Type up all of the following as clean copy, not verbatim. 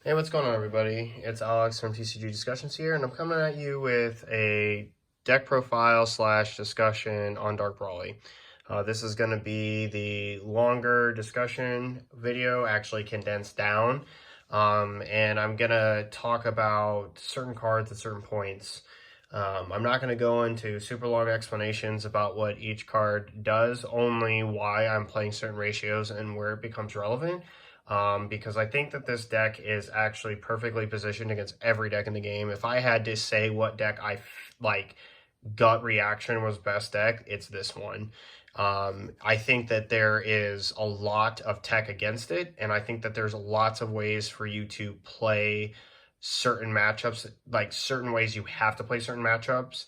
Hey, what's going on, everybody? It's Alex from TCG Discussions here, and I'm coming at you with a deck profile slash discussion on Dark Brawly. This is going to be the longer discussion video, actually condensed down, and I'm going to talk about certain cards at certain points. I'm not going to go into super long explanations about what each card does, only why I'm playing certain ratios and where it becomes relevant. Because I think that this deck is actually perfectly positioned against every deck in the game. If I had to say what deck like gut reaction was best deck, it's this one. I think that there is a lot of tech against it, and I think that there's lots of ways for you to play certain matchups, like certain ways you have to play certain matchups.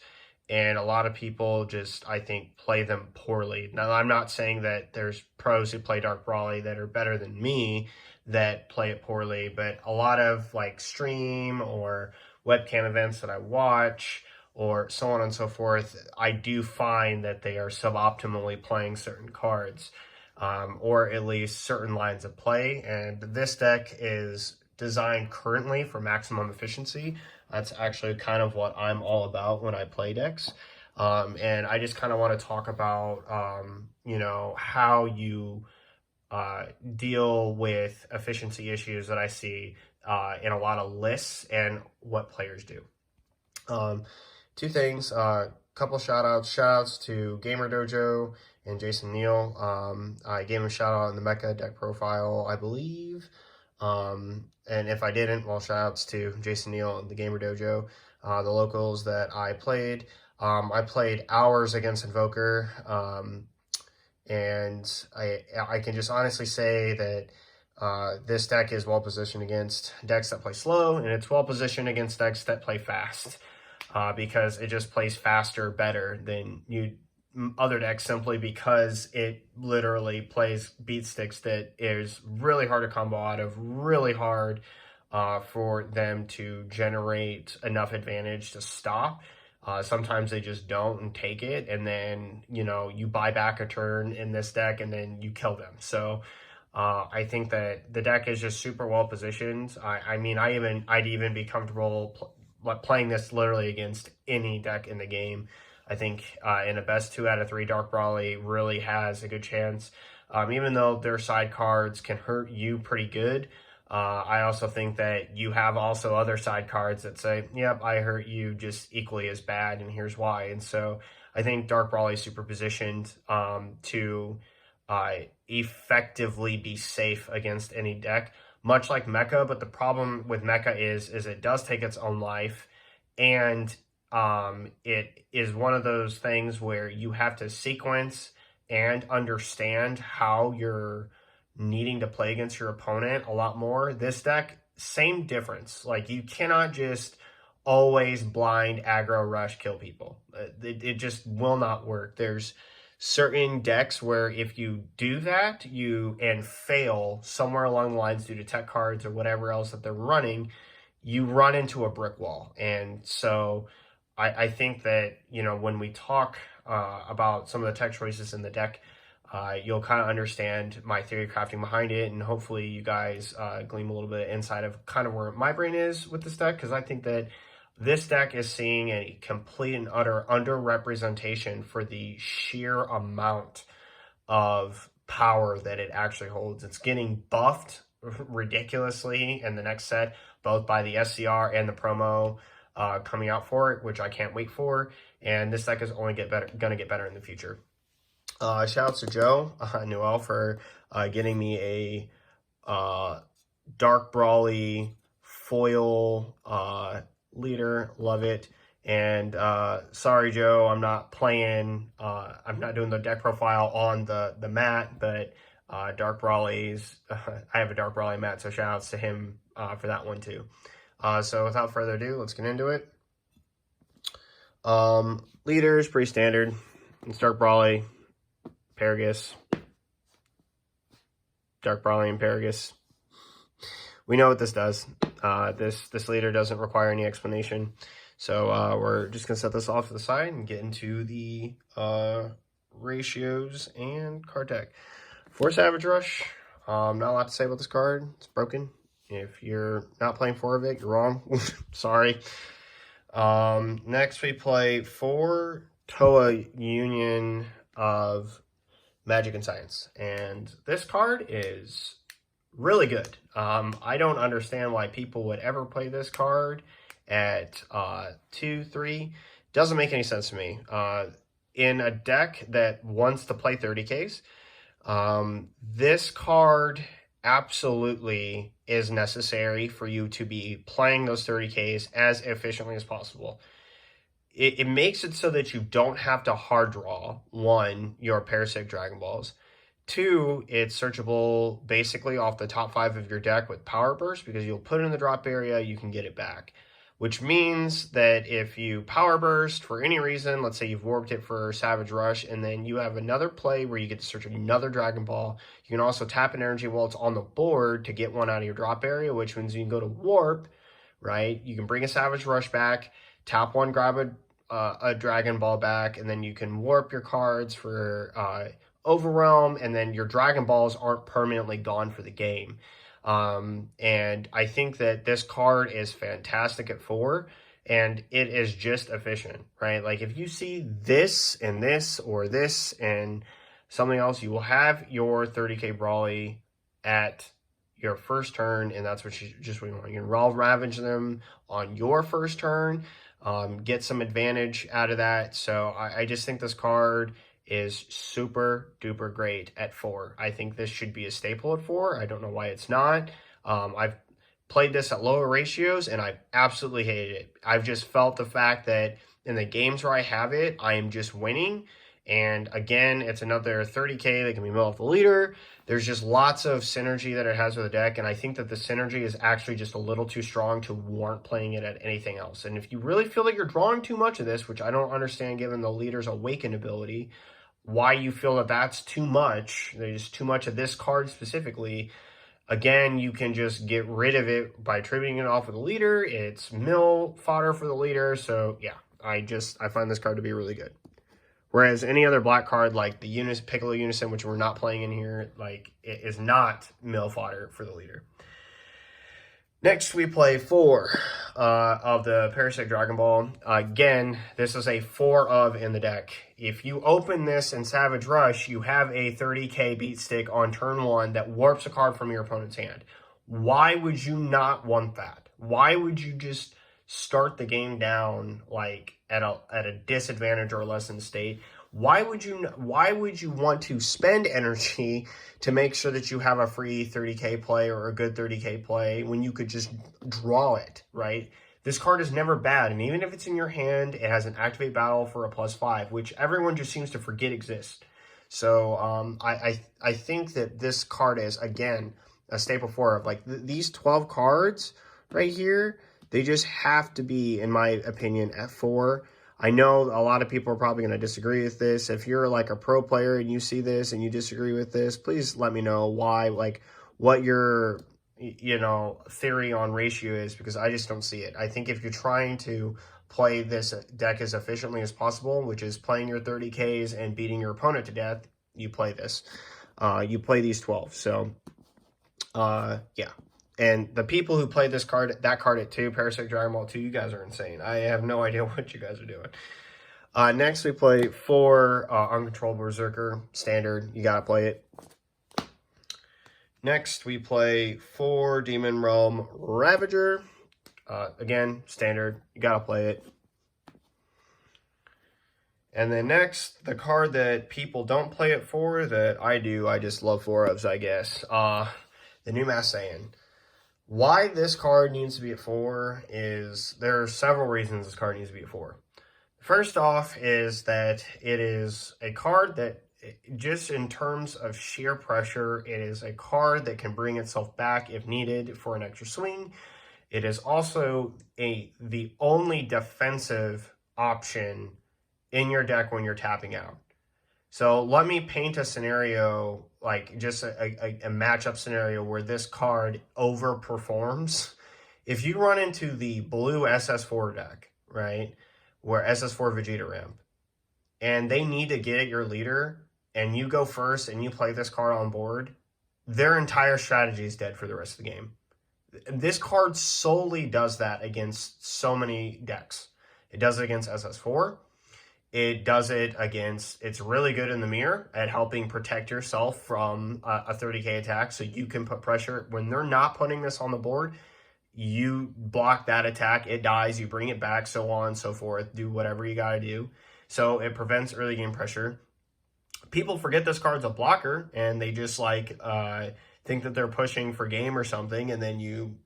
And a lot of people just, I think, play them poorly. Now, I'm not saying that there's pros who play Dark Brawly that are better than me that play it poorly, but a lot of like stream or webcam events that I watch or so on and so forth, I do find that they are suboptimally playing certain cards, or at least certain lines of play. And this deck is designed currently for maximum efficiency. That's actually kind of what I'm all about when I play decks. And I just kind of want to talk about, how you deal with efficiency issues that I see in a lot of lists and what players do. Um, Two things, couple shout outs. Shout outs to Gamer Dojo and Jason Neal. I gave him a shout out in the Mecha deck profile, I believe. And if I didn't, well, shout outs to Jason Neal and the Gamer Dojo, the locals that I played. I played hours against Invoker, and I can just honestly say that this deck is well positioned against decks that play slow, and it's well positioned against decks that play fast, because it just plays faster better than other decks, simply because it literally plays beat sticks that is really hard to combo out of, really hard for them to generate enough advantage to stop. Sometimes they just don't and take it, and then you buy back a turn in this deck, and then you kill them. So I think that the deck is just super well positioned. I'd even be comfortable playing this literally against any deck in the game. I think in a best 2 out of 3, Dark Brawly really has a good chance. Even though their side cards can hurt you pretty good, I also think that you have also other side cards that say, yep, I hurt you just equally as bad, and here's why. And so I think Dark Brawly is super positioned to effectively be safe against any deck, much like Mecha. But the problem with Mecha is it does take its own life, and it is one of those things where you have to sequence and understand how you're needing to play against your opponent a lot more. This deck, same difference. Like, you cannot just always blind aggro rush kill people. It just will not work. There's certain decks where if you do that and fail somewhere along the lines due to tech cards or whatever else that they're running, you run into a brick wall. And so I think that when we talk about some of the tech choices in the deck, you'll kind of understand my theory crafting behind it, and hopefully you guys glean a little bit inside of kind of where my brain is with this deck, because I think that this deck is seeing a complete and utter underrepresentation for the sheer amount of power that it actually holds. It's getting buffed ridiculously in the next set, both by the SCR and the promo coming out for it, which I can't wait for. And this deck is only gonna get better in the future. Shout out to Joe Noel for getting me a Dark Brawly foil leader. Love it. And sorry, Joe, I'm not playing. I'm not doing the deck profile on the mat, but Dark Brawly's. I have a Dark Brawly mat, so shout outs to him for that one too. So without further ado, let's get into it. Leaders, pretty standard. It's Dark Brawly, Paragus, Dark Brawly, and Paragus. We know what this does. This leader doesn't require any explanation. So we're just going to set this off to the side and get into the ratios and card deck. For Savage Rush, not a lot to say about this card. It's broken. If you're not playing 4 of it, you're wrong. Sorry. Next we play 4 Toa Union of Magic and Science. And this card is really good. I don't understand why people would ever play this card at 2, 3. Doesn't make any sense to me. In a deck that wants to play 30Ks, this card absolutely is necessary for you to be playing those 30Ks as efficiently as possible. It makes it so that you don't have to hard draw, 1, your Parasitic Dragon Balls. 2, it's searchable basically off the top 5 of your deck with Power Burst, because you'll put it in the drop area, you can get it back. Which means that if you Power Burst for any reason, let's say you've warped it for Savage Rush, and then you have another play where you get to search another Dragon Ball, you can also tap an energy while it's on the board to get one out of your drop area, which means you can go to Warp, right? You can bring a Savage Rush back, tap 1, grab a Dragon Ball back, and then you can warp your cards for Overwhelm, and then your Dragon Balls aren't permanently gone for the game. And I think that this card is fantastic at 4, and it is just efficient, right? Like if you see this and this or this and something else, you will have your 30K Brawly at your first turn, and that's what you want. You can raw ravage them on your first turn, get some advantage out of that. So I just think this card is super duper great at 4. I think this should be a staple at 4. I don't know why it's not. I've played this at lower ratios and I absolutely hated it. I've just felt the fact that in the games where I have it, I am just winning. And again, it's another 30K that can be middle of the leader. There's just lots of synergy that it has with the deck, and I think that the synergy is actually just a little too strong to warrant playing it at anything else. And if you really feel like you're drawing too much of this, which I don't understand given the leader's Awaken ability, why you feel that that's too much, there's too much of this card specifically, again, you can just get rid of it by tributing it off of the leader. It's mill fodder for the leader, so yeah, I find this card to be really good. Whereas any other black card like the Piccolo Unison, which we're not playing in here, like it is not mill fodder for the leader. Next, we play 4 of the Parasitic Dragon Ball. Again, this is a 4 of in the deck. If you open this in Savage Rush, you have a 30K beat stick on turn 1 that warps a card from your opponent's hand. Why would you not want that? Why would you just start the game down like at a disadvantage or less than state? Why would you want to spend energy to make sure that you have a free 30K play or a good 30K play when you could just draw it, right? This card is never bad, and even if it's in your hand, it has an activate battle for a +5, which everyone just seems to forget exists. So I think that this card is, again, a staple 4 of like these 12 cards right here. They just have to be, in my opinion, at 4. I know a lot of people are probably going to disagree with this. If you're like a pro player and you see this and you disagree with this, please let me know why, like what your, theory on ratio is, because I just don't see it. I think if you're trying to play this deck as efficiently as possible, which is playing your 30Ks and beating your opponent to death, you play this. You play these 12. So, yeah. And the people who play that card at 2, Parasitic Dragon Ball 2, you guys are insane. I have no idea what you guys are doing. Next, we play 4 Uncontrollable Berserker, standard. You gotta play it. Next, we play 4 Demon Realm Ravager. Again, standard. You gotta play it. And then next, the card that people don't play it for, that I do, I just love 4 ofs, I guess. The new Masked Saiyan. Why this card needs to be at 4 is there are several reasons this card needs to be at 4. First off is that it is a card that, just in terms of sheer pressure, it is a card that can bring itself back if needed for an extra swing. It is also the only defensive option in your deck when you're tapping out. So let me paint a scenario, like just a matchup scenario where this card overperforms. If you run into the blue SS4 deck, right, where SS4 Vegeta ramp, and they need to get at your leader, and you go first and you play this card on board, their entire strategy is dead for the rest of the game. This card solely does that against so many decks. It does it against SS4. It does it against, it's really good in the mirror at helping protect yourself from a 30k attack, so you can put pressure. When they're not putting this on the board, you block that attack, it dies, you bring it back, so on and so forth, do whatever you gotta do. So it prevents early game pressure. People forget this card's a blocker, and they just like think that they're pushing for game or something, and then you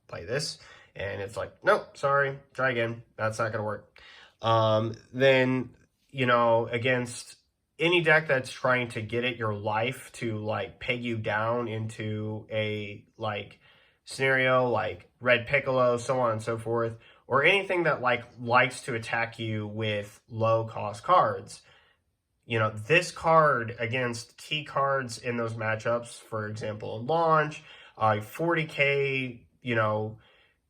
play this, and it's like, nope, sorry, try again, that's not gonna work. Then, you know, against any deck that's trying to get at your life to like peg you down into a like scenario like Red Piccolo, so on and so forth, or anything that like likes to attack you with low cost cards, you know, this card against key cards in those matchups, for example, launch, 40k, you know,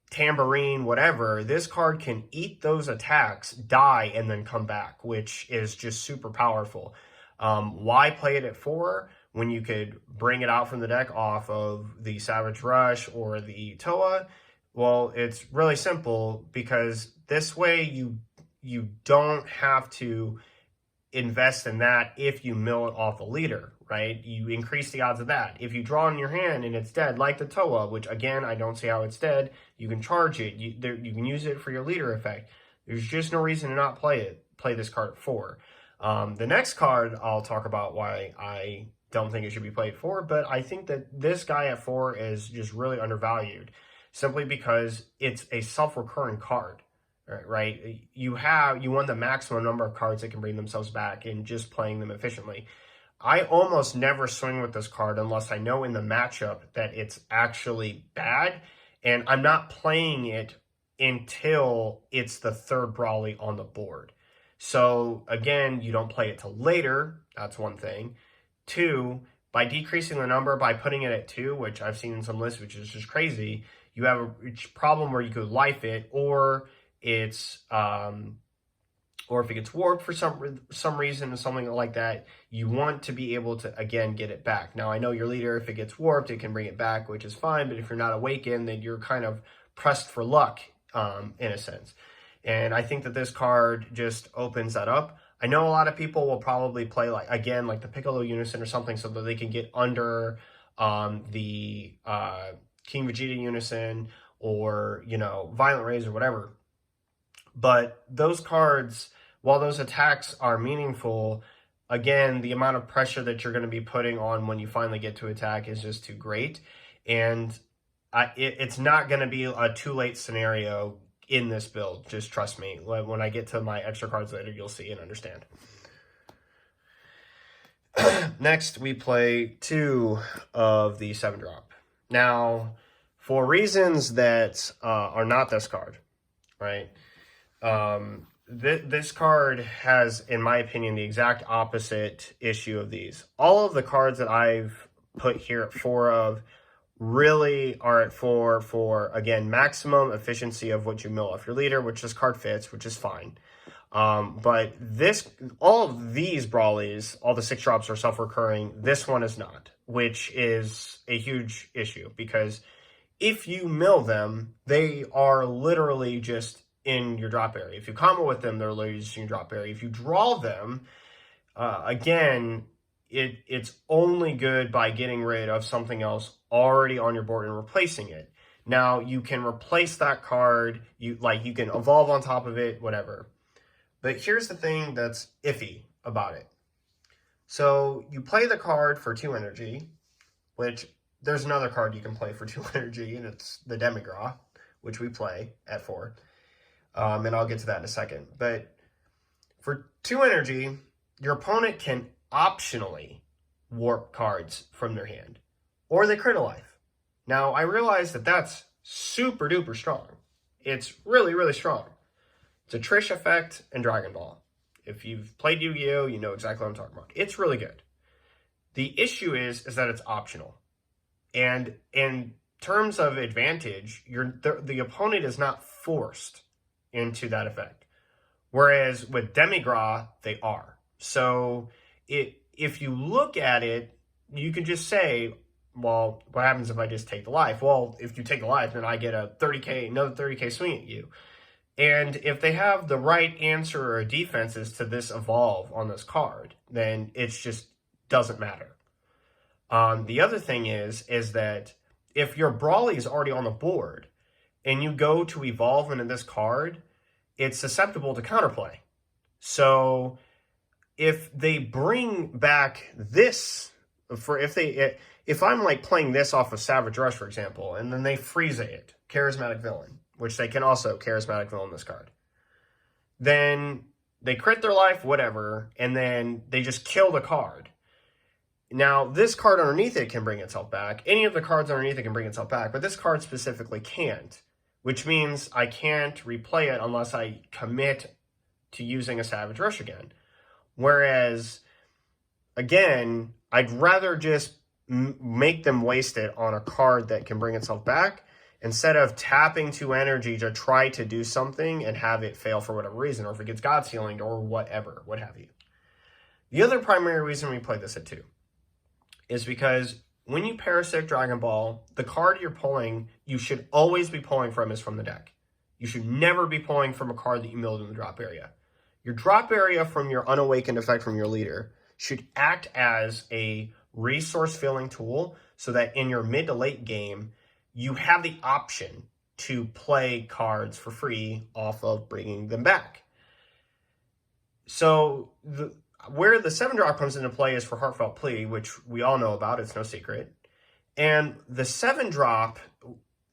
tambourine, whatever, this card can eat those attacks, die, and then come back, which is just super powerful. Why play it at 4 when you could bring it out from the deck off of the Savage Rush or the Toa? Well, it's really simple, because this way you don't have to invest in that if you mill it off the leader, right? You increase the odds of that. If you draw in your hand and it's dead, like the Toa, which again, I don't see how it's dead, you can charge it. You can use it for your leader effect. There's just no reason to not play this card at 4. The next card, I'll talk about why I don't think it should be played 4, but I think that this guy at 4 is just really undervalued, simply because it's a self-recurring card. Right, you want the maximum number of cards that can bring themselves back and just playing them efficiently. I almost never swing with this card unless I know in the matchup that it's actually bad, and I'm not playing it until it's the third Brawly on the board. So again, you don't play it till later. That's one thing. 2, by decreasing the number, by putting it at 2, which I've seen in some lists, which is just crazy, you have a problem where you could life it, or it's or if it gets warped for some reason or something like that, you want to be able to again get it back. Now I know your leader, if it gets warped, it can bring it back, which is fine, but if you're not awakened, then you're kind of pressed for luck in a sense. And I think that this card just opens that up. I know a lot of people will probably play like the Piccolo Unison or something, so that they can get under the King Vegeta Unison, or, you know, Violent Rays or whatever. But those cards, while those attacks are meaningful, again, the amount of pressure that you're going to be putting on when you finally get to attack is just too great. And it's not going to be a too late scenario in this build. Just trust me. When I get to my extra cards later, you'll see and understand. Next, we play 2 of the 7-drop. Now, for reasons that are not this card, right? This card has, in my opinion, the exact opposite issue of these. All of the cards that I've put here at 4 of really are at 4 for, again, maximum efficiency of what you mill off your leader, which this card fits, which is fine. But all of these Brawlies, all the 6-drops are self-recurring. This one is not, which is a huge issue, because if you mill them, they are literally just in your drop area. If you combo with them, they're literally just in your drop area. If you draw them, again, it's only good by getting rid of something else already on your board and replacing it. Now, you can replace that card, you can evolve on top of it, whatever. But here's the thing that's iffy about it. So you play the card for 2 energy, which there's another card you can play for 2 energy, and it's the Demigra, which we play at 4. And I'll get to that in a second. But for 2 energy, your opponent can optionally warp cards from their hand, or they crit a life. Now, I realize that that's super duper strong. It's really, really strong. It's a Trish effect and Dragon Ball. If you've played Yu-Gi-Oh, you know exactly what I'm talking about. It's really good. The issue is that it's optional. And in terms of advantage, the opponent is not forced into that effect. Whereas with Demigra, they are. So if you look at it, you can just say, well, what happens if I just take the life? Well, if you take the life, then I get a 30k, another 30k swing at you. And if they have the right answer or defenses to this evolve on this card, then it just doesn't matter. The other thing is that if your Brawly is already on the board and you go to evolve into this card, it's susceptible to counterplay. So if they bring back this, if I'm like playing this off of Savage Rush, for example, and then they freeze it, Charismatic Villain, which they can also Charismatic Villain this card, then they crit their life, whatever, and then they just kill the card. Now, this card underneath it can bring itself back. Any of the cards underneath it can bring itself back, but this card specifically can't, which means I can't replay it unless I commit to using a Savage Rush again. Whereas, again, I'd rather just make them waste it on a card that can bring itself back instead of tapping 2 energy to try to do something and have it fail for whatever reason, or if it gets God Sealinged or whatever, what have you. The other primary reason we play this at 2 is because when you Parasitic Dragon Ball, the card you're pulling, you should always be pulling from is from the deck. You should never be pulling from a card that you milled in the drop area. Your drop area from your Unawakened effect from your leader should act as a resource filling tool so that in your mid to late game, you have the option to play cards for free off of bringing them back. So where the 7-drop comes into play is for Heartfelt Plea, which we all know about. It's no secret. And the 7-drop,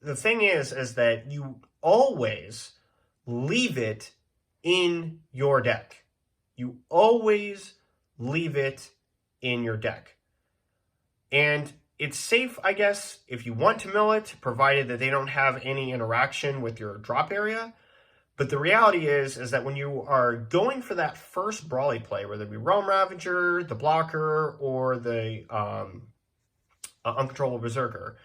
the thing is that you always leave it in your deck. You always leave it in your deck. And it's safe, I guess, if you want to mill it, provided that they don't have any interaction with your drop area. But the reality is that when you are going for that first Brawly play, whether it be Realm Ravager, the Blocker, or the Uncontrollable Berserker,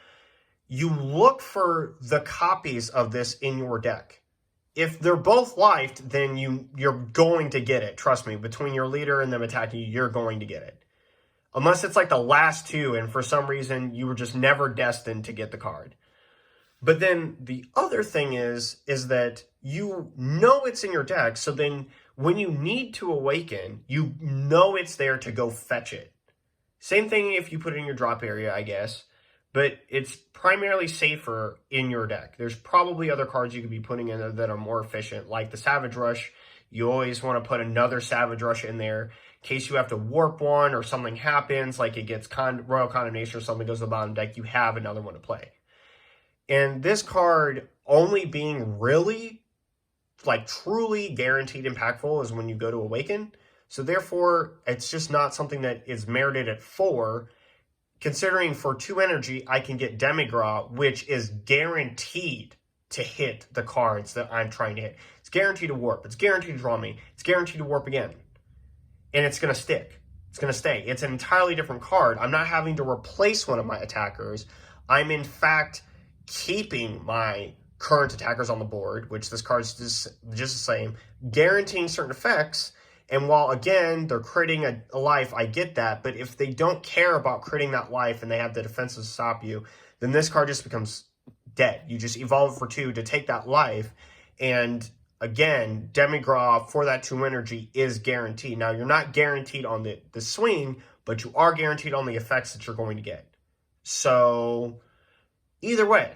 you look for the copies of this in your deck. If they're both lifed, then you're going to get it. Trust me, between your leader and them attacking you, you're going to get it. Unless it's like the last 2, and for some reason, you were just never destined to get the card. But then the other thing is that you know it's in your deck, so then when you need to awaken, you know it's there to go fetch it. Same thing if you put it in your drop area, I guess, but it's primarily safer in your deck. There's probably other cards you could be putting in there that are more efficient, like the Savage Rush. You always want to put another Savage Rush in there in case you have to warp one or something happens, like it gets Royal Condemnation or something goes to the bottom deck, you have another one to play. And this card only being really, like, truly guaranteed impactful is when you go to Awaken. So therefore, it's just not something that is merited at 4. Considering for 2 energy, I can get Demigra, which is guaranteed to hit the cards that I'm trying to hit. It's guaranteed to warp. It's guaranteed to draw me. It's guaranteed to warp again. And it's going to stick. It's going to stay. It's an entirely different card. I'm not having to replace one of my attackers. I'm, in fact, keeping my current attackers on the board, which this card's just the same, guaranteeing certain effects. And while, again, they're critting a life, I get that. But if they don't care about critting that life and they have the defenses to stop you, then this card just becomes dead. You just evolve for 2 to take that life. And again, Demigra for that 2 energy is guaranteed. Now, you're not guaranteed on the swing, but you are guaranteed on the effects that you're going to get. So, either way.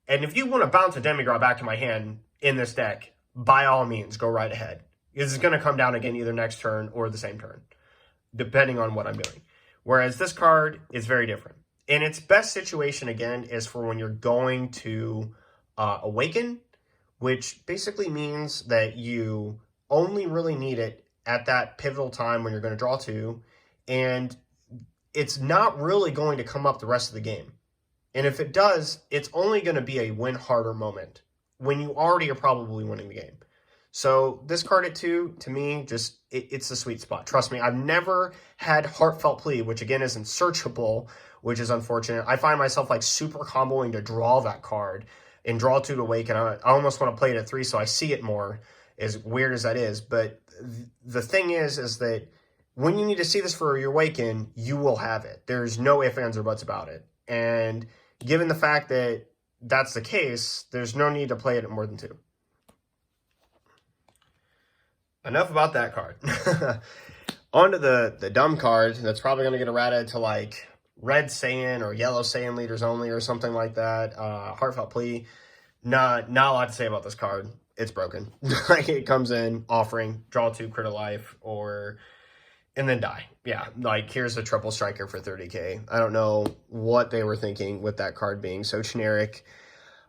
And if you want to bounce a Demigra back to my hand in this deck, by all means, go right ahead. This is going to come down again either next turn or the same turn, depending on what I'm doing. Whereas this card is very different. And its best situation, again, is for when you're going to Awaken, which basically means that you only really need it at that pivotal time when you're going to draw 2, and it's not really going to come up the rest of the game. And if it does, it's only going to be a win harder moment when you already are probably winning the game. So this card at 2, to me, just it's the sweet spot. Trust me, I've never had Heartfelt Plea, which again isn't searchable, which is unfortunate. I find myself like super comboing to draw that card and draw 2 to Awaken. I almost want to play it at 3 so I see it more, as weird as that is. But the thing is that when you need to see this for your Awaken, you will have it. There's no ifs, ands, or buts about it. And given the fact that that's the case, there's no need to play it at more than 2. Enough about that card. On to the dumb card that's probably going to get errata to like red Saiyan or yellow Saiyan leaders only or something like that. Heartfelt Plea. Not a lot to say about this card. It's broken. Like, it comes in, offering, draw 2, crit a life, and then die. Yeah, like, here's a triple striker for 30k. I don't know what they were thinking with that card being so generic.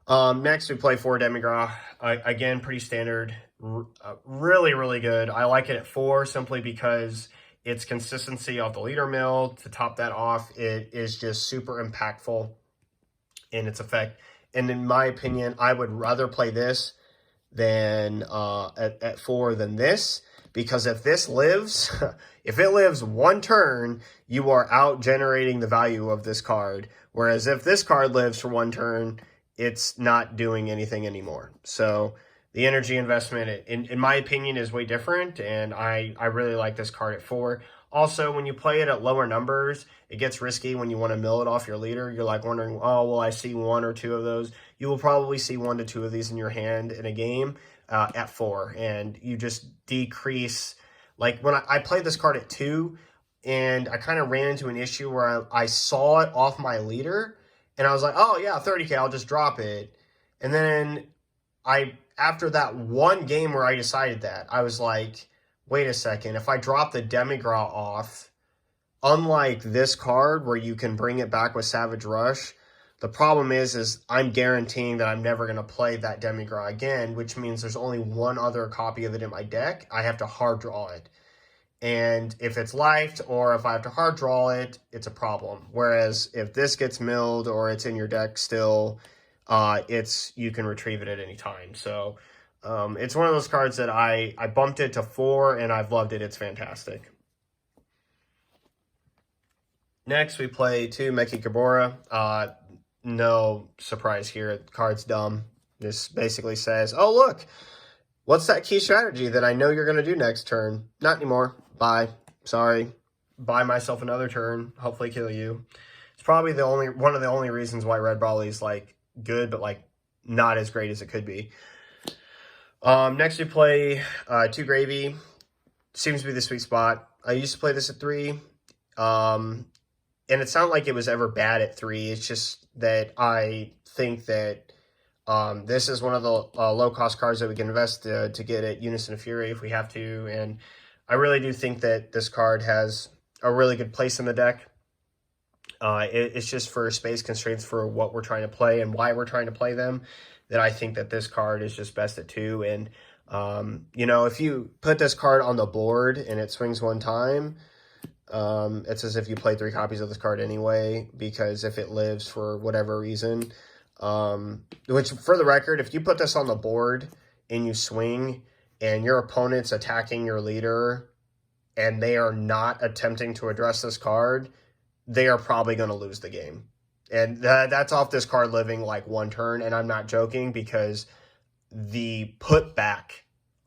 Next, we play 4 Demigras. Again, pretty standard. Really, really good. I like it at 4 simply because its consistency off the leader mill. To top that off, it is just super impactful in its effect. And in my opinion, I would rather play this than at 4 than this, because if this lives, if it lives 1 turn, you are out generating the value of this card. Whereas if this card lives for 1 turn, it's not doing anything anymore. So the energy investment, in my opinion, is way different, and I really like this card at 4. Also, when you play it at lower numbers, it gets risky when you want to mill it off your leader. You're like wondering, oh, will I see 1 or 2 of those? You will probably see 1 to 2 of these in your hand in a game at 4, and you just decrease. Like, when I played this card at 2, and I kind of ran into an issue where I saw it off my leader, and I was like, oh, yeah, 30k, I'll just drop it. And then after that one game where I decided that, I was like, wait a second, if I drop the Demigras off, unlike this card where you can bring it back with Savage Rush, the problem is I'm guaranteeing that I'm never going to play that Demigras again, which means there's only 1 other copy of it in my deck. I have to hard draw it. And if it's lifed or if I have to hard draw it, it's a problem. Whereas if this gets milled or it's in your deck still, you can retrieve it at any time. So it's one of those cards that I bumped it to 4 and I've loved it. It's fantastic. Next, we play 2 Meki Gabora. No surprise here. The card's dumb. This basically says, oh, look, what's that key strategy that I know you're going to do next turn? Not anymore. Bye. Sorry. Buy myself another turn. Hopefully kill you. It's probably one of the only reasons why Red Brawly is like good, but like not as great as it could be. Next we play 2 Gravy. Seems to be the sweet spot. I used to play this at 3. And it's not like it was ever bad at 3. It's just that I think that this is one of the low-cost cards that we can invest to get at Unison of Fury if we have to. And I really do think that this card has a really good place in the deck. It's just for space constraints for what we're trying to play and why we're trying to play them, that I think that this card is just best at 2. And, if you put this card on the board and it swings 1 time, it's as if you play 3 copies of this card anyway, because if it lives for whatever reason, which for the record, if you put this on the board and you swing and your opponent's attacking your leader and they are not attempting to address this card, they are probably going to lose the game. And that's off this card living like 1 turn. And I'm not joking, because the putback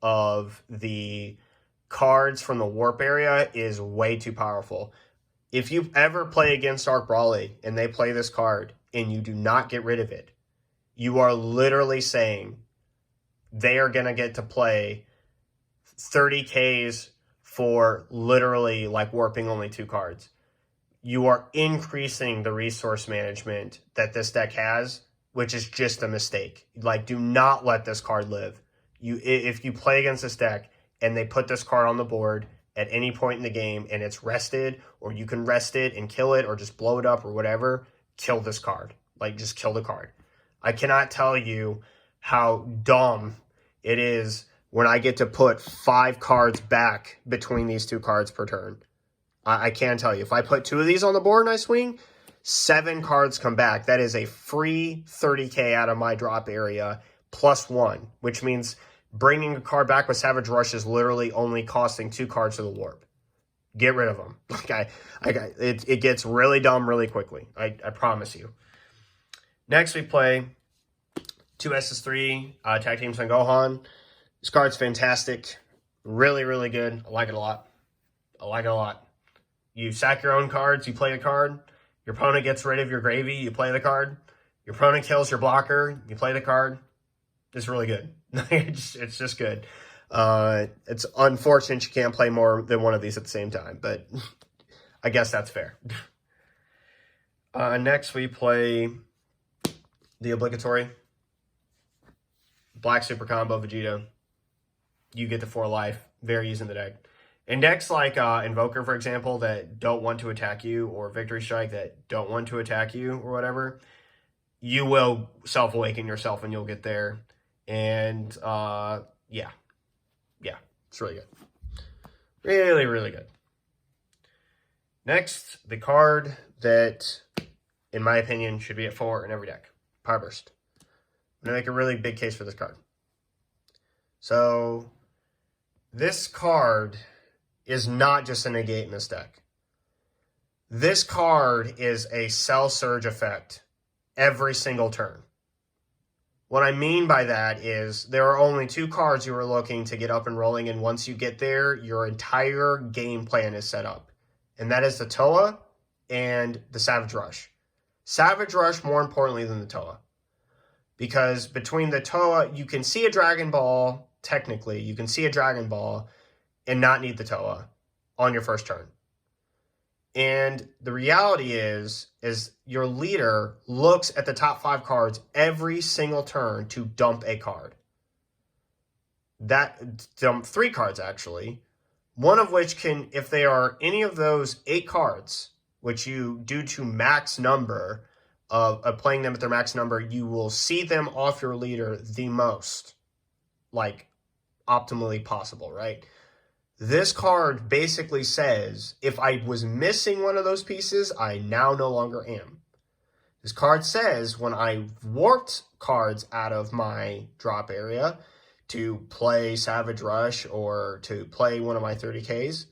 of the cards from the warp area is way too powerful. If you ever play against Dark Brawly and they play this card and you do not get rid of it, you are literally saying they are going to get to play 30Ks for literally like warping only 2 cards. You are increasing the resource management that this deck has, which is just a mistake. Like, do not let this card live. If you play against this deck and they put this card on the board at any point in the game and it's rested, or you can rest it and kill it or just blow it up or whatever, kill this card. Like, just kill the card. I cannot tell you how dumb it is when I get to put 5 cards back between these 2 cards per turn. I can tell you, if I put 2 of these on the board and I swing, 7 cards come back. That is a free 30k out of my drop area plus 1, which means bringing a card back with Savage Rush is literally only costing 2 cards to the warp. Get rid of them. It gets really dumb really quickly. I promise you. Next, we play 2 SS3 Tag Team Son Gohan. This card's fantastic. Really, really good. I like it a lot. I like it a lot. You sack your own cards, you play a card. Your opponent gets rid of your gravy, you play the card. Your opponent kills your blocker, you play the card. It's really good. It's just good. It's unfortunate you can't play more than one of these at the same time, but I guess that's fair. Next, we play the obligatory Black Super Combo Vegeta. You get the 4 life. Very easy in the deck. In decks like Invoker, for example, that don't want to attack you, or Victory Strike that don't want to attack you, or whatever, you will self-awaken yourself and you'll get there. And, yeah, it's really good. Really, really good. Next, the card that, in my opinion, should be at 4 in every deck. Power Burst. I'm going to make a really big case for this card. So, this card is not just a negate in this deck. This card is a Cell Surge effect every single turn. What I mean by that is there are only 2 cards you are looking to get up and rolling, and once you get there, your entire game plan is set up. And that is the Toa and the Savage Rush. Savage Rush more importantly than the Toa. Because between the Toa, you can see a Dragon Ball, technically, you can see a Dragon Ball and not need the Toa on your first turn. And the reality is your leader looks at the top 5 cards every single turn to dump a card. Dump 3 cards, actually. One of which can, if they are any of those 8 cards, which you do to max number of playing them at their max number, you will see them off your leader the most, like, optimally possible, right? This card basically says, if I was missing one of those pieces, I now no longer am. This card says, when I warped cards out of my drop area to play Savage Rush or to play one of my 30Ks,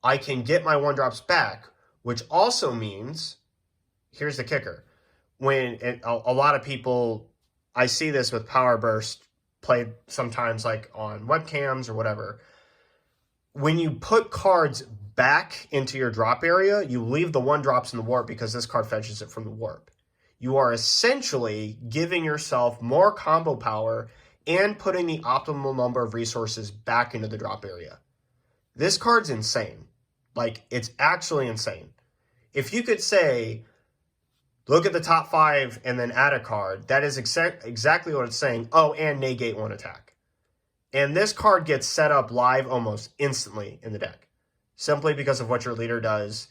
I can get my 1-drops back, which also means, here's the kicker, when a lot of people, I see this with Power Burst played sometimes like on webcams or whatever, when you put cards back into your drop area, you leave the 1-drops in the warp because this card fetches it from the warp. You are essentially giving yourself more combo power and putting the optimal number of resources back into the drop area. This card's insane. Like, it's actually insane. If you could say, look at the top 5 and then add a card, that is exactly what it's saying. Oh, and negate 1 attack. And this card gets set up live almost instantly in the deck, simply because of what your leader does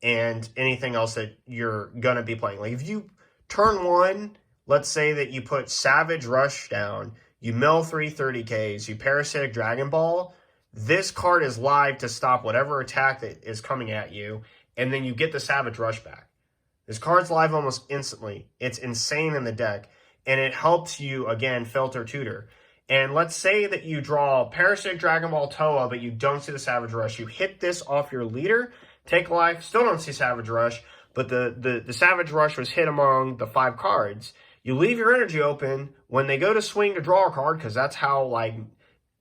and anything else that you're going to be playing. Like, if you turn 1, let's say that you put Savage Rush down, you mill 3 30Ks, you Parasitic Dragon Ball, this card is live to stop whatever attack that is coming at you, and then you get the Savage Rush back. This card's live almost instantly. It's insane in the deck, and it helps you, again, filter tutor. And let's say that you draw Parasitic Dragon Ball Toa, but you don't see the Savage Rush. You hit this off your leader, take life, still don't see Savage Rush, but the Savage Rush was hit among the 5 cards. You leave your energy open. When they go to swing to draw a card, because that's how like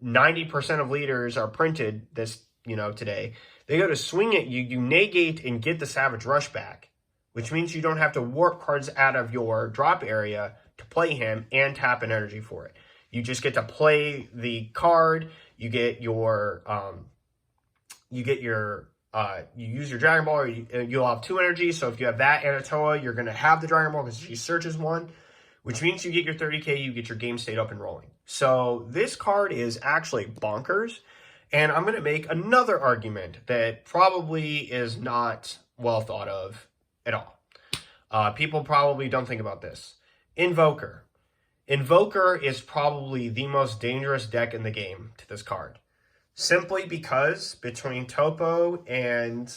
90% of leaders are printed this, today. They go to swing it, you negate and get the Savage Rush back, which means you don't have to warp cards out of your drop area to play him and tap an energy for it. You just get to play the card. You get your, you use your Dragon Ball. You'll have 2 energy. So if you have that and a Toa, you're going to have the Dragon Ball because she searches 1, which means you get your 30K. You get your game state up and rolling. So this card is actually bonkers. And I'm going to make another argument that probably is not well thought of at all. People probably don't think about this. Invoker. Invoker is probably the most dangerous deck in the game to this card. Simply because between Topo and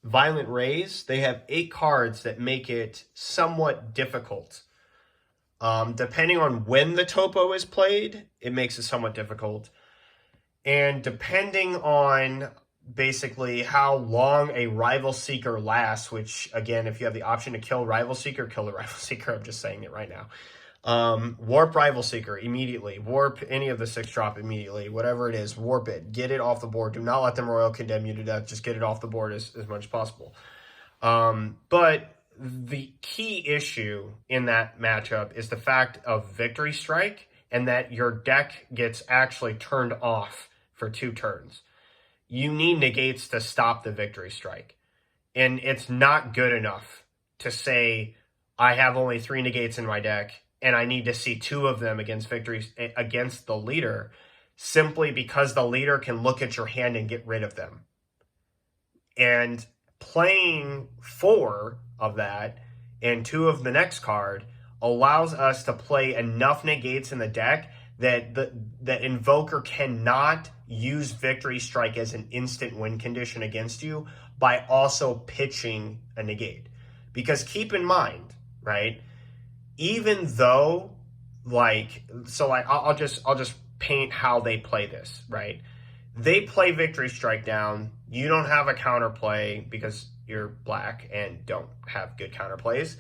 Violent Rays, they have 8 cards that make it somewhat difficult. Depending on when the Topo is played, it makes it somewhat difficult. And depending on basically how long a Rival Seeker lasts, which, again, if you have the option to kill Rival Seeker, kill the Rival Seeker. I'm just saying it right now. Warp Rival Seeker immediately. Warp any of the 6-drop immediately. Whatever it is, warp it. Get it off the board. Do not let them royal condemn you to death. Just get it off the board as much as possible. But the key issue in that matchup is the fact of Victory Strike, and that your deck gets actually turned off for 2 turns. You need negates to stop the Victory Strike. And it's not good enough to say, I have only 3 negates in my deck, and I need to see 2 of them against the leader, simply because the leader can look at your hand and get rid of them. And playing 4 of that and 2 of the next card allows us to play enough negates in the deck that the Invoker cannot use Victory Strike as an instant win condition against you by also pitching a negate. Because keep in mind, right, even though, I'll just paint how they play this, right? They play Victory Strike down. You don't have a counterplay because you're black and don't have good counterplays.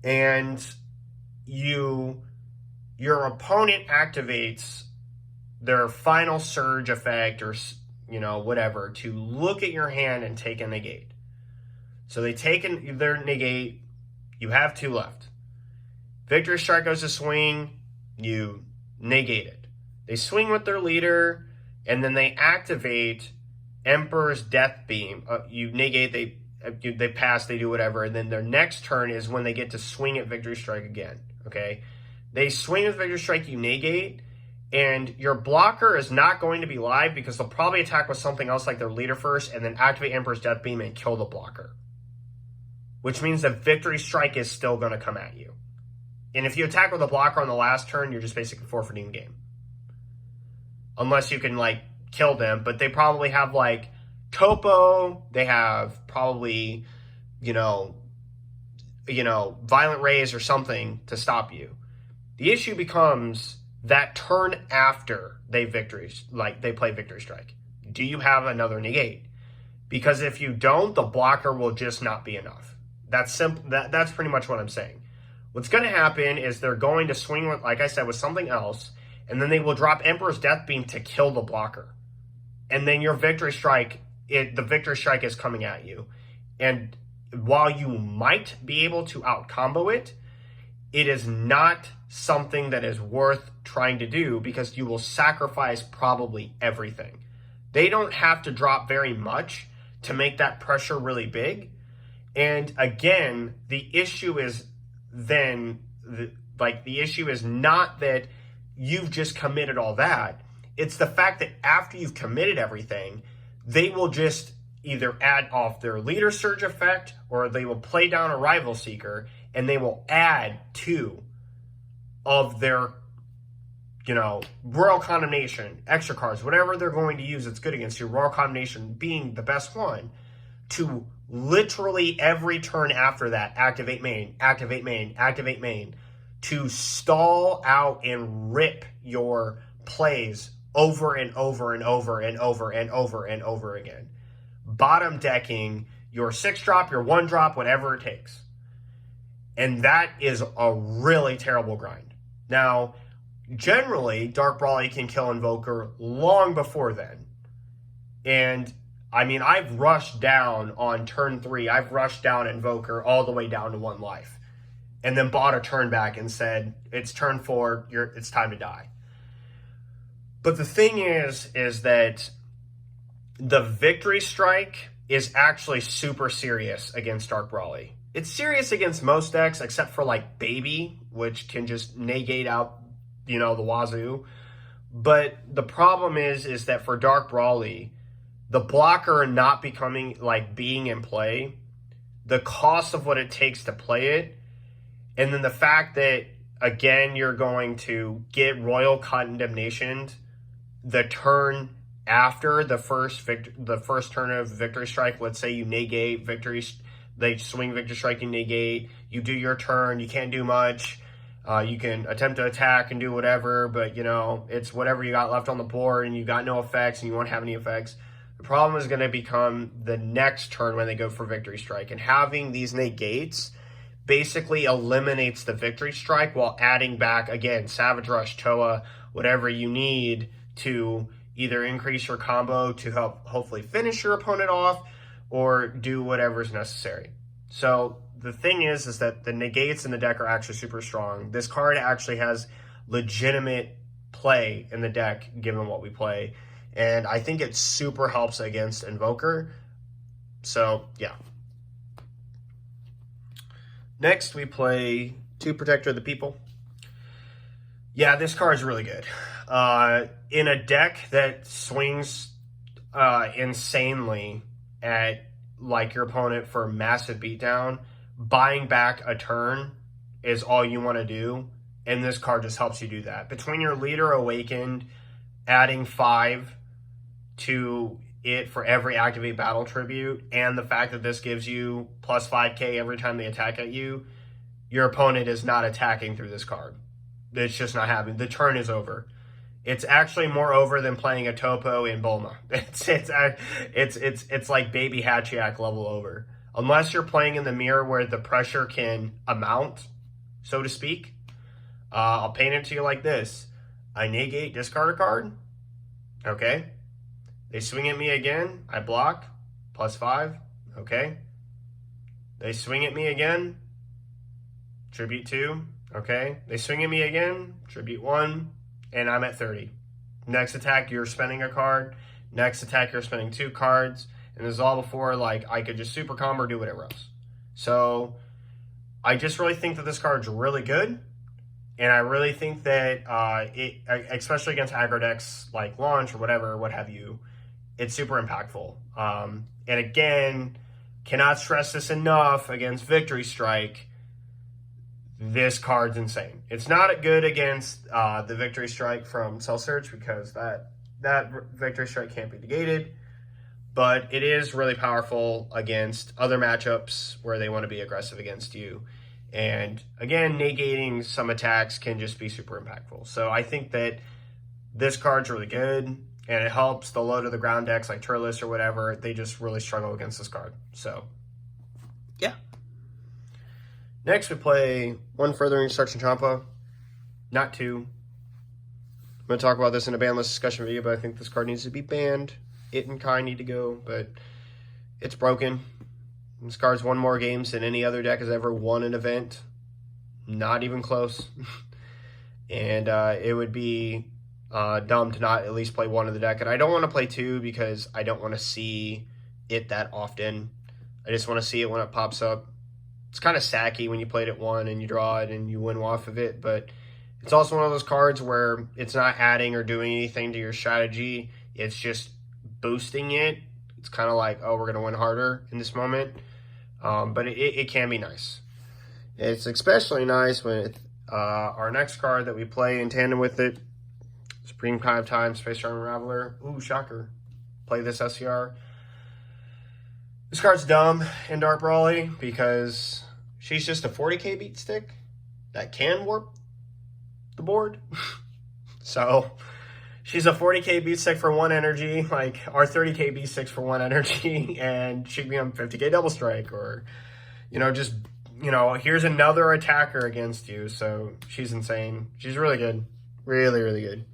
And your opponent activates their final surge effect or, whatever, to look at your hand and take a negate. So they take their negate. You have 2 left. Victory Strike goes to swing. You negate it. They swing with their leader, and then they activate Emperor's Death Beam. You negate, they pass, they do whatever, and then their next turn is when they get to swing at Victory Strike again, okay? They swing with Victory Strike, you negate, and your blocker is not going to be live because they'll probably attack with something else like their leader first and then activate Emperor's Death Beam and kill the blocker. Which means that Victory Strike is still going to come at you. And if you attack with a blocker on the last turn, you're just basically forfeiting the game. Unless you can, kill them. But they probably have, Topo. They have probably, Violent Rays or something to stop you. The issue becomes that turn after they play Victory Strike. Do you have another negate? Because if you don't, the blocker will just not be enough. That's simple. That's pretty much what I'm saying. What's going to happen is they're going to swing with, like I said, with something else, and then they will drop Emperor's Death Beam to kill the blocker. And then your Victory Strike, the Victory Strike is coming at you. And while you might be able to out-combo it, it is not something that is worth trying to do because you will sacrifice probably everything. They don't have to drop very much to make that pressure really big. And again, the issue is the issue is not that you've just committed all that. It's the fact that after you've committed everything, they will just either add off their leader surge effect or they will play down a rival seeker and they will add 2 of their, Royal Condemnation, extra cards, whatever they're going to use that's good against you, Royal Condemnation being the best one, to literally every turn after that, activate main, activate main, activate main, to stall out and rip your plays over and over and over and over and over and over again. Bottom decking your 6-drop, your 1-drop, whatever it takes. And that is a really terrible grind. Now, generally, Dark Brawly can kill Invoker long before then. And, I've rushed down on turn 3. I've rushed down Invoker all the way down to 1 life. And then bought a turn back and said, it's turn 4, it's time to die. But the thing is that the Victory Strike is actually super serious against Dark Brawly. It's serious against most decks except for Baby, which can just negate out, the wazoo. But the problem is that for Dark Brawly, the blocker not becoming, being in play, the cost of what it takes to play it, and then the fact that, again, you're going to get Royal Condemnation the turn after the first turn of Victory Strike. Let's say you negate they swing Victory Strike, you negate, you do your turn, you can't do much. You can attempt to attack and do whatever, but, it's whatever you got left on the board and you got no effects and you won't have any effects. The problem is going to become the next turn when they go for Victory Strike. And having these negates basically eliminates the Victory Strike while adding back, again, Savage Rush, Toa, whatever you need to either increase your combo to help hopefully finish your opponent off or do whatever is necessary. So the thing is that the negates in the deck are actually super strong. This card actually has legitimate play in the deck given what we play. And I think it super helps against Invoker. So, yeah. Next, we play 2 Protector of the People. Yeah, this card is really good. In a deck that swings insanely at like your opponent for a massive beatdown, buying back a turn is all you want to do, and this card just helps you do that. Between your Leader Awakened, adding 5 to it for every activate battle tribute, and the fact that this gives you plus 5k every time they attack at you, your opponent is not attacking through this card. It's just not happening. The turn is over. It's actually more over than playing a Topo in Bulma. It's like Baby Hachiak level over. Unless you're playing in the mirror where the pressure can amount, so to speak. I'll paint it to you like this. I negate, discard a card. Okay. They swing at me again. I block. Plus 5. Okay. They swing at me again. Tribute 2. Okay. They swing at me again. Tribute 1. And I'm at 30. Next attack, you're spending a card. Next attack, you're spending 2 cards. And this is all before, like, I could just super combo or do whatever else. So, I just really think that this card's really good. And I really think that it, especially against aggro decks like Launch or whatever, what have you, it's super impactful. And again, cannot stress this enough against Victory Strike. This card's insane. It's not good against the Victory Strike from Cell Search because that Victory Strike can't be negated. But it is really powerful against other matchups where they want to be aggressive against you. And again, negating some attacks can just be super impactful. So I think that this card's really good, and it helps the low to the ground decks like Turles or whatever. They just really struggle against this card. So, yeah. Next, we play 1 Furthering Destruction Champa, not 2. I'm going to talk about this in a ban list discussion video, but I think this card needs to be banned. It and Kai need to go, but it's broken. This card's won more games than any other deck has ever won an event. Not even close. And it would be dumb to not at least play 1 in the deck. And I don't want to play 2 because I don't want to see it that often. I just want to see it when it pops up. It's kind of sacky when you played it 1 and you draw it and you win off of it. But it's also one of those cards where it's not adding or doing anything to your strategy. It's just boosting it. It's kind of like, oh, we're going to win harder in this moment. But it can be nice. It's especially nice with our next card that we play in tandem with it. Supreme Kind of Time, Space Charm Unraveler. Ooh, shocker. Play this SCR. This card's dumb in Dark Brawly because she's just a 40k beat stick that can warp the board. So she's a 40k beat stick for 1 energy, like our 30k beat sticks for 1 energy, and she can be on 50k double strike, or, just, here's another attacker against you. So she's insane. She's really good. Really, really good.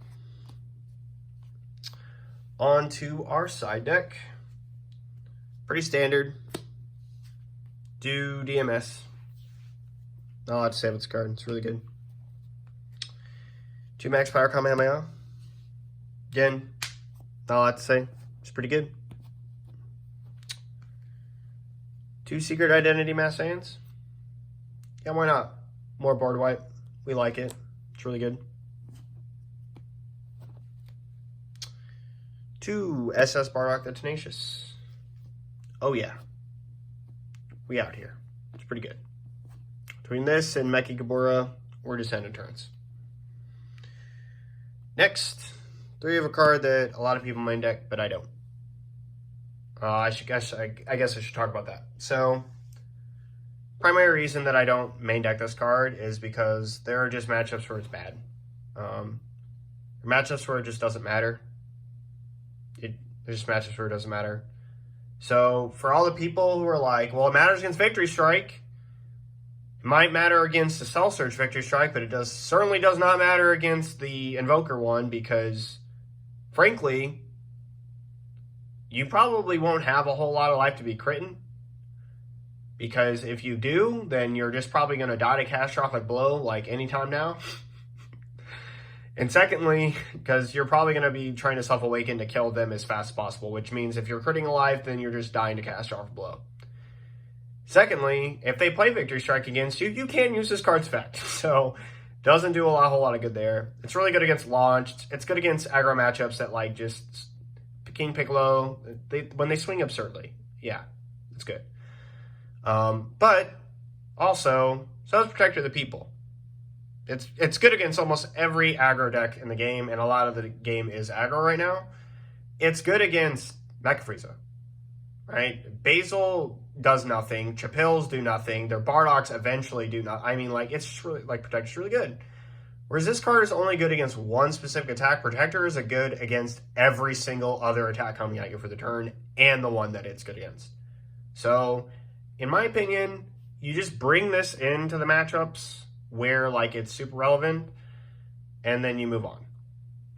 On to our side deck. Pretty standard. Do DMS. Not a lot to say about this card. It's really good. 2 max power Kamehameha. Again, not a lot to say. It's pretty good. 2 Secret Identity Mass Hands. Yeah, why not? More board wipe. We like it. It's really good. 2 SS Bardock the Tenacious. Oh yeah. We out here. It's pretty good. Between this and Meki Gabora, we're just ending turns. Next, 3 of a card that a lot of people main deck, but I don't. I guess I should talk about that. So, primary reason that I don't main deck this card is because there are just matchups where it's bad. Matchups where it just doesn't matter. There's just matchups where it doesn't matter. So, for all the people who are like, well, it matters against Victory Strike, It might matter against the Cell Search Victory Strike, but it certainly does not matter against the Invoker one because, frankly, you probably won't have a whole lot of life to be critting. Because if you do, then you're just probably going to die to catastrophic blow like anytime now. And secondly, because you're probably going to be trying to self-awaken to kill them as fast as possible, which means if you're critting alive, then you're just dying to catastrophic blow. Secondly, if they play Victory Strike against you, you can use this card's effect. So, doesn't do a whole lot of good there. It's really good against launch. It's good against aggro matchups that like just King Piccolo, when they swing absurdly. Yeah, it's good. But also, so is Protector of the People. It's good against almost every aggro deck in the game, and a lot of the game is aggro right now. It's good against Mecha Frieza, right? Basil does nothing. Chapils do nothing. Their Bardoks eventually do not. I mean, like, it's just really, like, Protector's really good. Whereas this card is only good against one specific attack. Protector is good against every single other attack coming at you for the turn, and the one that it's good against. So, in my opinion, you just bring this into the matchups where, like, it's super relevant, and then you move on.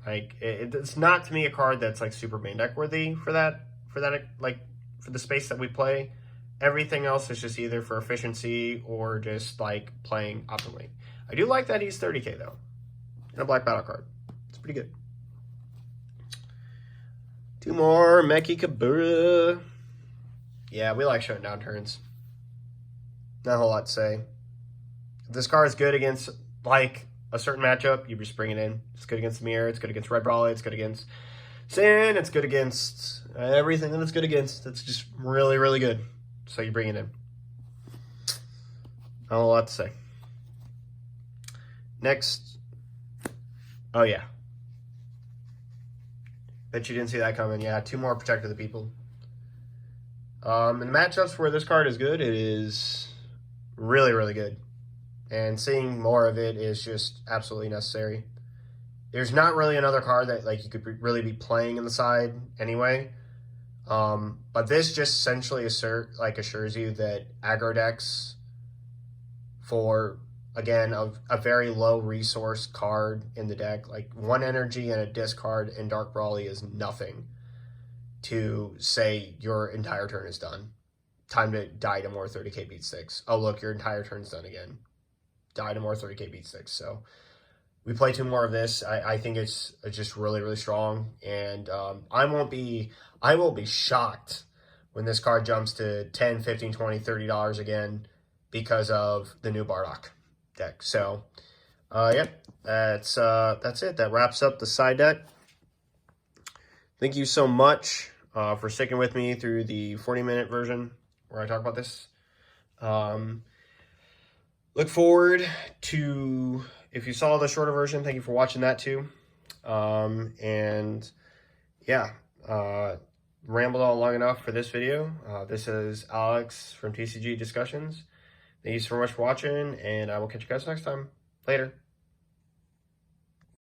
Like, it's not, to me, a card that's, like, super main deck worthy for that, like, for the space that we play. Everything else is just either for efficiency or just, like, playing optimally. I do like that he's 30k, though, in a black battle card. It's pretty good. Two more. Meki Kabura. Yeah, we like shutting down turns. Not a whole lot to say. If this card is good against, like, a certain matchup, you just bring it in. It's good against Mirror. It's good against Red Brawley. It's good against Sin. It's good against everything that it's good against. It's just really, really good. So you bring it in. Not a whole lot to say. Next. Oh, yeah. Bet you didn't see that coming. Yeah, two more Protector of the People. In the matchups where this card is good, it is really, really good. And seeing more of it is just absolutely necessary. There's not really another card that like you could really be playing in the side anyway. But this just essentially assures you that aggro decks for, again, a very low resource card in the deck, like one energy and a discard in Dark Brawly is nothing to say your entire turn is done. Time to die to more 30k beat 6. Oh, look, your entire turn's done again. Die to more 30k beat 6. So we play two more of this. I think it's just really, really strong. And I will be shocked when this card jumps to $10, $15, $20, $30 again because of the new Bardock deck. So, yep, that's it. That wraps up the side deck. Thank you so much for sticking with me through the 40-minute version where I talk about this. Look forward to, if you saw the shorter version, thank you for watching that too. And yeah, rambled on long enough for this video. This is Alex from TCG Discussions. Thank you so much for watching, and I will catch you guys next time. Later.